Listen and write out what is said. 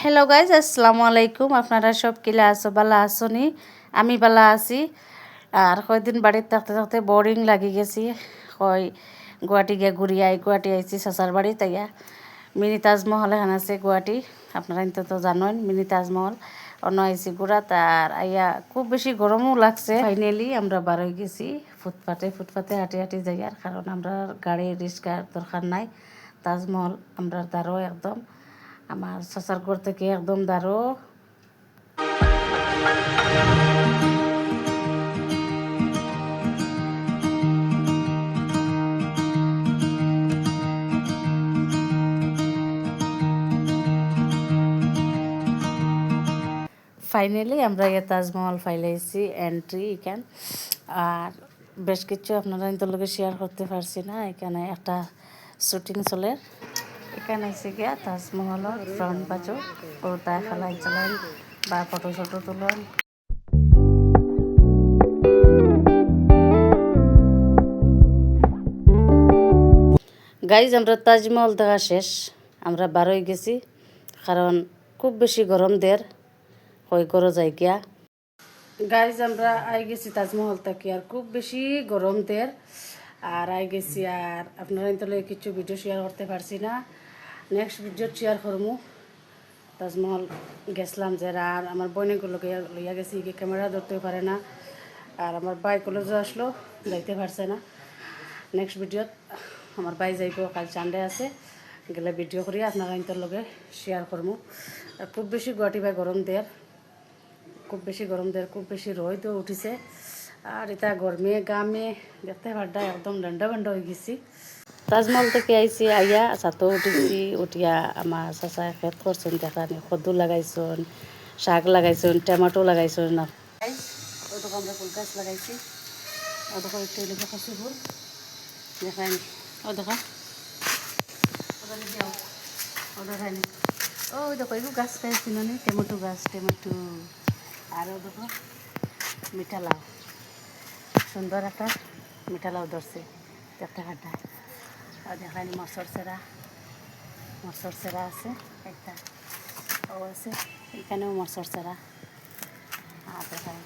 Hello guys, আসসালামু আলাইকুম। আপনারা সব কিলা আছো, বালা আসনি? আমি বালা আছি। আর কয়দিন বাড়িতে থাকতে থাকতে বোরিং লাগি গেছি। কই গুয়াহাটি গিয়ে ঘুরি আই। গুয়াহাটি আইছি চাচার বাড়ি, তাইয়া মিনি তাজমহল এখানে আছে গুয়াহাটি। আপনারা তো জানেন মিনি তাজমহল। অন্য আইছি ঘুরাত আর আইয়া খুব বেশি গরমও লাগছে। ফাইনালি আমরা বার হয়ে গেছি ফুটপাতে হাঁটি হাঁটি যাই। আর কারণ আমরা গাড়ি রিক্সার দরকার নাই। তাজমহল আমরা দ্বারও একদম আমার চাচার ঘর থেকে একদম দাঁড়ো। ফাইনালি আমরা তাজমহল ফাইলাইছি এন্ট্রি এখান। আর বেশ কিছু আপনারা ইন্তলোকে শেয়ার করতে পারছি না। এখানে একটা শুটিং চলে। এখানে এসে গিয়া তাজমহলের ফ্রন্ট বাজো ও তাই খেলাই চালান বা ফটো শটো তুলেন। গাইজ আমরা তাজমহল দেখা শেষ, আমরা বার হয়ে গেছি। কারণ খুব বেশি গরম দের হয়ে গরো যাই গিয়া। গাইজ আমরা আই গেছি তাজমহল থেকে, আর খুব বেশি গরম দের আর আই গেছি। আর আপনারা তাহলে কিছু ভিডিও শেয়ার করতে পারছি না, নেক্সট ভিডিও শেয়ার করবো। তাজমহল গেছিলাম যে, আর আমার বোনগুলো লইয়া গেছি, ক্যামেরা ধরতে পারে না। আর আমার ভাই কলেজে আসলো, যাইতে পারছে না। নেক্সট ভিডিওত আমার ভাই যাইব, কাল সানডে আছে, গেলে ভিডিও করি আপনারা ইন্টার লগে শেয়ার করবো। আর খুব বেশি গুয়াহাটি ভাই গরম দের, খুব বেশি গরম দের, খুব বেশি রোদও উঠিছে। আর এটা গরমে গামে দেখতে পারডা একদম ডান্ডা বান্ডা হয়ে গেছি। তাজমহল থেকে আইছি, আইয়া ছাতো উঠেছি। উঠিয়া আমার চাচা খেত করছেন, দেখানি কদ্দু লাগাইছেন, শাক লাগাইছেন, টমেটো লাগাইছেন। ওটা আমরা ফুল গাছ লাগাইছি। ওটা একটু লেখা কষি ফুল দেখাই, ও দেখা ওটা খাইনি। ও দেখো এগুলো গাছ খাইছি, মানে টমেটো গাছ, টমেটো। আরও দেখো মিঠা লাউ, সুন্দর একটা মিঠা লাউ ধরছে দেখতে খাটা। আর দেখাইনি মসর সেরা আছে একটা, ও আছে এখানেও মসর সেরা। আর দেখাই